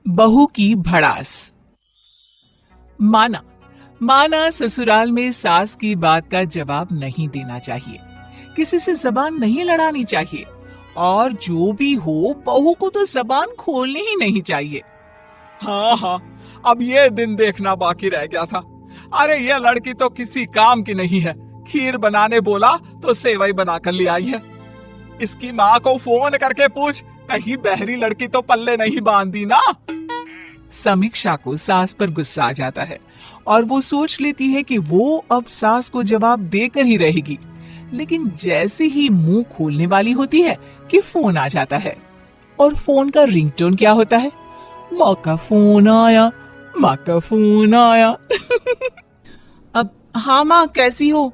बहू की भड़ास। माना माना ससुराल में सास की बात का जवाब नहीं देना चाहिए, किसी से जबान नहीं लड़ानी चाहिए, और जो भी हो बहू को तो जबान खोलनी ही नहीं चाहिए। हाँ हाँ, अब ये दिन देखना बाकी रह गया था। अरे ये लड़की तो किसी काम की नहीं है। खीर बनाने बोला तो सेवई बनाकर ले आई है। इसकी माँ को फोन करके पूछ, कहीं बहरी लड़की तो पल्ले नहीं बांधी ना। समीक्षा को सास पर गुस्सा आ जाता है और वो सोच लेती है कि वो अब सास को जवाब देकर ही रहेगी, लेकिन जैसे ही मुंह खोलने वाली होती है कि फोन आ जाता है। और फोन का रिंगटोन क्या होता है? माँ का फोन आया, माँ का फोन आया। अब हाँ माँ, कैसी हो?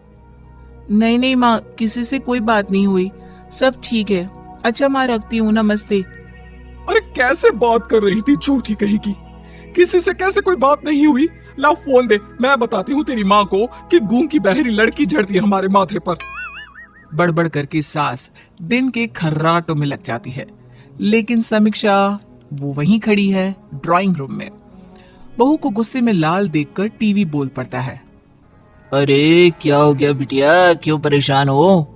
नहीं नहीं माँ, किसी से कोई बात नहीं हुई, सब ठीक है। अच्छा माँ, रखती हूँ, नमस्ते। अरे कैसे बात कर रही थी झूठी कहीं की? किसी से कैसे कोई बात नहीं हुई? ला फोन दे, मैं बताती हूँ तेरी माँ को कि गूंग की बहरी लड़की झड़ती है हमारे माथे पर। बड़बड़ करके सास दिन के खर्राटों में लग जाती है, लेकिन समीक्षा वो वहीं खड़ी है ड्राइंग रूम में। बहू को गुस्से में लाल देखकर टीवी बोल पड़ता है। अरे क्या हो गया बिटिया, क्यों परेशान हो?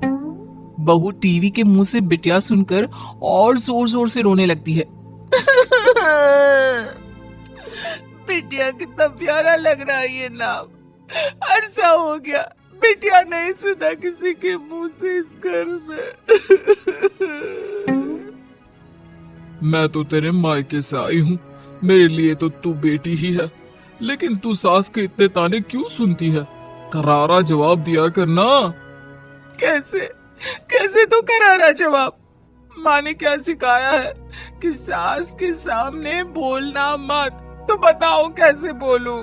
बहू टीवी के मुंह से बिटिया सुनकर और जोर जोर से रोने लगती है। बिटिया कितना प्यारा लग रहा है ये नाम। अरसा हो गया बिटिया नहीं सुना किसी के मुंह से इस घर में। मैं तो तेरे मायके से आई हूँ, मेरे लिए तो तू बेटी ही है, लेकिन तू सास के इतने ताने क्यों सुनती है? करारा जवाब दिया करना। कैसे कैसे तो करारा जवाब? माँ ने क्या सिखाया है कि सास के सामने बोलना मत, तो बताओ कैसे बोलूं?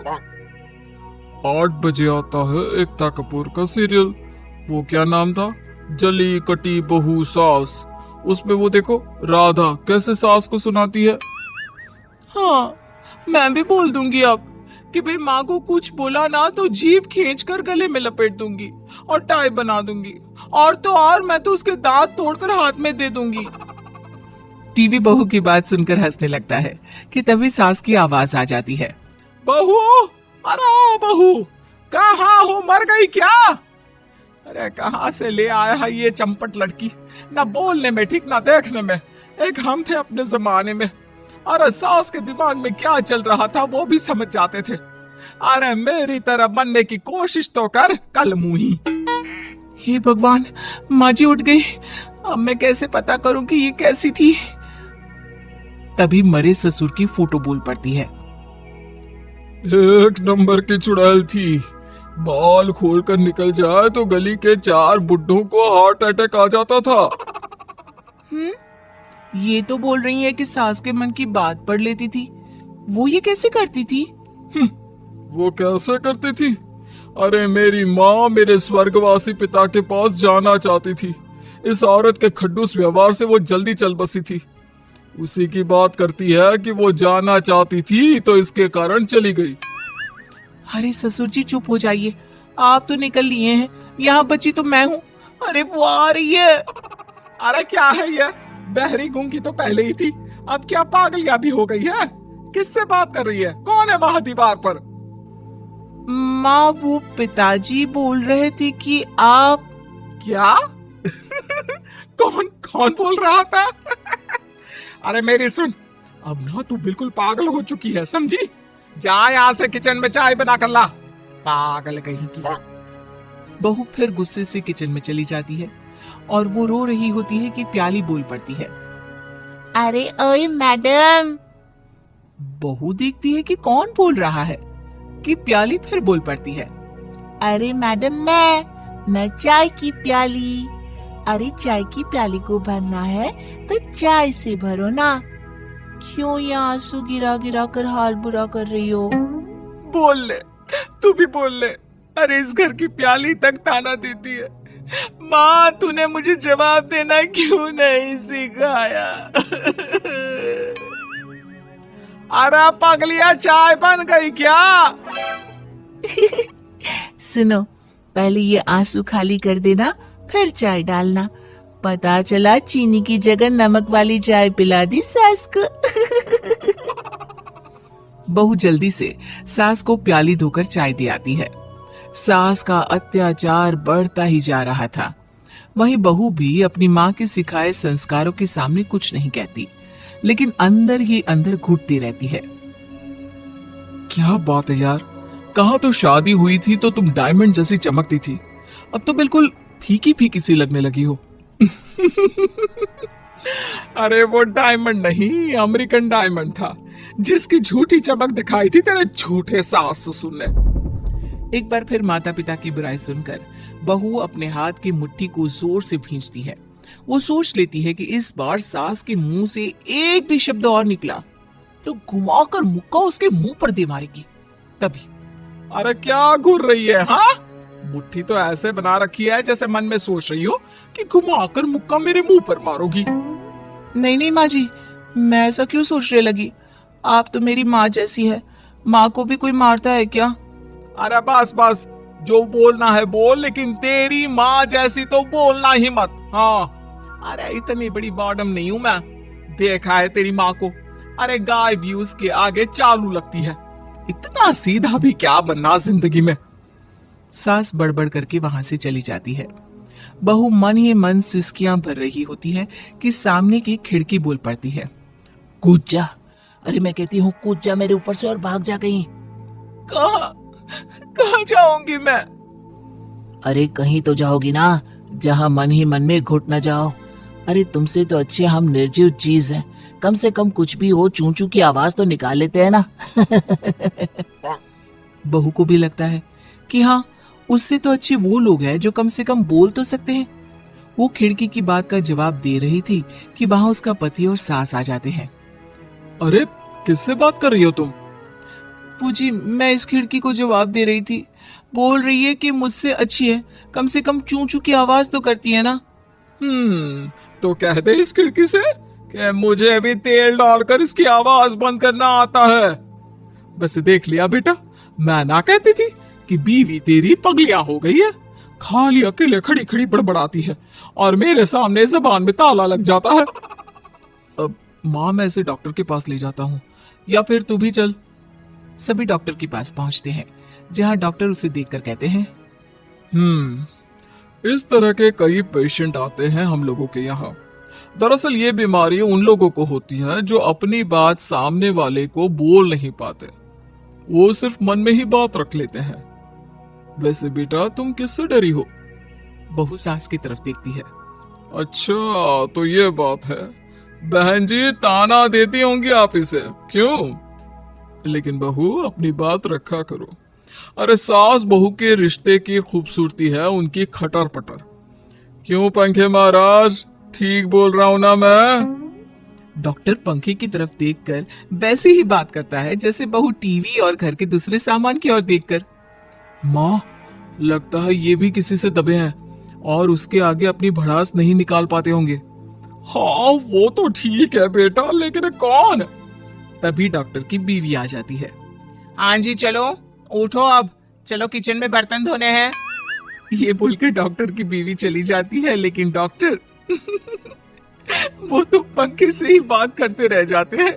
8 बजे आता है एकता कपूर का सीरियल, वो क्या नाम था, जली कटी बहू सास। उसमें वो देखो राधा कैसे सास को सुनाती है। हाँ, मैं भी बोल दूंगी अब कि भाई माँ को कुछ बोला ना तो जीभ खींच कर गले में लपेट दूंगी और टाई बना दूंगी, और तो और मैं तो उसके दांत तोड़कर हाथ में दे दूंगी। टीवी बहू की बात सुनकर हंसने लगता है कि तभी सास की आवाज आ जाती है। बहू, अरे बहू, कहाँ हो, मर गई क्या? अरे कहाँ से ले आया है ये चंपट लड़की, ना बोलने में ठीक ना देखने में। एक हम थे अपने जमाने में, अरे सास के दिमाग में क्या चल रहा था वो भी समझ जाते थे। अरे मेरी तरह बनने की कोशिश तो कर, कल मुही। हे भगवान, माँ जी उठ गई, अब मैं कैसे पता करूं कि ये कैसी थी? तभी मरे ससुर की फोटो बोल पड़ती है। एक नंबर की चुड़ैल थी, बाल खोल कर निकल जाए तो गली के 4 बुड्ढों को हार्ट अटैक आ जाता था। ये तो बोल रही है कि सास के मन की बात पढ़ लेती थी, वो ये कैसे करती थी? वो कैसे करती थी? अरे मेरी माँ मेरे स्वर्गवासी पिता के पास जाना चाहती थी, इस औरत के खड्डूस व्यवहार से वो जल्दी चल बसी थी। उसी की बात करती है कि वो जाना चाहती थी तो इसके कारण चली गई। अरे ससुर जी चुप हो जाइए, आप तो निकल लिए हैं, यहाँ बची तो मैं हूँ। अरे वो आ रही है। अरे क्या है ये, बहरी गूंगी तो पहले ही थी, अब क्या पागलिया भी हो गई है? किससे बात कर रही है? कौन है वहां दीवार पर? माँ, वो पिताजी बोल रहे थे कि आप। क्या? कौन कौन बोल रहा था? अरे मेरी सुन, अब ना तू बिल्कुल पागल हो चुकी है, समझी? जा यहाँ से किचन में चाय बना कर ला, पागल कहीं की। बहू फिर गुस्से से किचन में चली जाती है और वो रो रही होती है कि प्याली बोल पड़ती है। अरे ओए मैडम। बहू देखती है कि कौन बोल रहा है कि प्याली फिर बोल पड़ती है। अरे मैडम, मैं चाय की प्याली। अरे चाय की प्याली को भरना है तो चाय से भरो ना, क्यों ये आंसू गिरा गिरा कर हाल बुरा कर रही हो? बोल ले, तू भी बोल ले। अरे इस घर की प्याली तक ताना देती है। माँ, तूने मुझे जवाब देना क्यों नहीं सिखाया? अरे पगलिया, चाय बन गई क्या? सुनो, पहले ये आंसू खाली कर देना, फिर चाय डालना। पता चला चीनी की जगह नमक वाली चाय पिला दी सास को। बहू जल्दी से सास को प्याली धोकर चाय दे आती है। सास का अत्याचार बढ़ता ही जा रहा था। वहीं बहू भी अपनी माँ के सिखाए संस्कारों के सामने कुछ नहीं कहती, लेकिन अंदर ही अंदर घुटती रहती है। क्या बात है यार, कहा तो शादी हुई थी तो तुम डायमंड जैसी चमकती थी, अब तो बिल्कुल फीकी फीकी सी लगने लगी हो। अरे वो डायमंड नहीं, अमेरिकन डायमंड था, जिसकी झूठी चमक दिखाई थी तेरे झूठे सास ससुर ने। एक बार फिर माता पिता की बुराई सुनकर बहू अपने हाथ की मुट्ठी को जोर से भींचती है। वो सोच लेती है कि इस बार सास के मुंह से एक भी शब्द और निकला तो घुमाकर मुक्का उसके मुंह पर दे मारेगी। तभी अरे क्या घूर रही है? हाँ, मुट्ठी तो ऐसे बना रखी है जैसे मन में सोच रही हो कि घुमाकर मुक्का मेरे मुंह पर मारोगी। नहीं नहीं माँ जी, मैं ऐसा क्यों सोचने लगी? आप तो मेरी माँ जैसी है, माँ को भी कोई मारता है क्या? अरे बस बस, जो बोलना है बोल, लेकिन तेरी माँ जैसी तो बोलना ही मत। हाँ, अरे इतनी बड़ी बॉडम नहीं हूं मैं, देखा है तेरी माँ को। अरे गाय भी उसके आगे चालू लगती है, इतना सीधा भी क्या बनना जिंदगी में। सास बड़बड़ करके वहां से चली जाती है। बहू मन ही मन सिसकियां भर रही होती है कि सामने की खिड़की बोल पड़ती है। कूद जा, अरे मैं कहती हूँ कूद जा मेरे ऊपर से और भाग जा कहीं। कहाँ जाऊंगी मैं? अरे कहीं तो जाओगी ना, जहाँ मन ही मन में घुट न जाओ। अरे तुमसे तो अच्छे हम निर्जीव चीज हैं, कम से कम कुछ भी हो चूं चूं की आवाज तो निकाल लेते हैं ना। बहू को भी लगता है कि हाँ, उससे तो अच्छे वो लोग हैं जो कम से कम बोल तो सकते हैं। वो खिड़की की बात का जवाब दे रही थी कि वहां उसका पति और सास आ जाते हैं। अरे किससे बात कर रही हो तुम? पूजी, मैं इस खिड़की को जवाब दे रही थी, बोल रही है कि मुझसे अच्छी है, कम से कम चूं चूं की आवाज तो करती है ना। तो कह दे इस खिड़की से कि मुझे भी तेल डालकर इसकी आवाज बंद करना आता है। वैसे देख लिया बेटा, मैं ना कहती थी कि बीवी तेरी पगलिया हो गई है, खाली अकेले खड़ी खड़ी बड़बड़ाती है और मेरे सामने जबान में ताला लग जाता है। अब माँ, मैं इसे डॉक्टर के पास ले जाता हूँ, या फिर तू भी चल। सभी डॉक्टर के पास पहुंचते हैं, जहां डॉक्टर उसे देखकर कहते हैं, इस तरह के कई पेशेंट आते हैं हम लोगों के यहाँ। दरअसल ये बीमारी उन लोगों को होती है जो अपनी बात सामने वाले को बोल नहीं पाते, वो सिर्फ मन में ही बात रख लेते हैं। वैसे बेटा तुम किससे डरी हो? बहू सास की तरफ देखती है। अच्छा तो ये बात है, बहन जी ताना देती होंगी आप इसे, क्यों? लेकिन बहू अपनी बात रखा करो। अरे सास बहू के रिश्ते की खूबसूरती है उनकी खटर पटर। क्यों पंखे महाराज, ठीक बोल रहा हूं ना मैं? डॉक्टर पंखे की तरफ देखकर वैसे ही बात करता है जैसे बहू टीवी और घर के दूसरे सामान की ओर देखकर। माँ, लगता है ये भी किसी से दबे हैं और उसके आगे अपनी भड़ास नहीं निकाल पाते होंगे। हाँ वो तो ठीक है बेटा, लेकिन कौन? तभी डॉक्टर की बीवी आ जाती है। हाँ जी चलो, उठो अब, चलो किचन में बर्तन धोने हैं। ये बोलकर डॉक्टर की बीवी चली जाती है, लेकिन डॉक्टर वो तो पंखे से ही बात करते रह जाते हैं।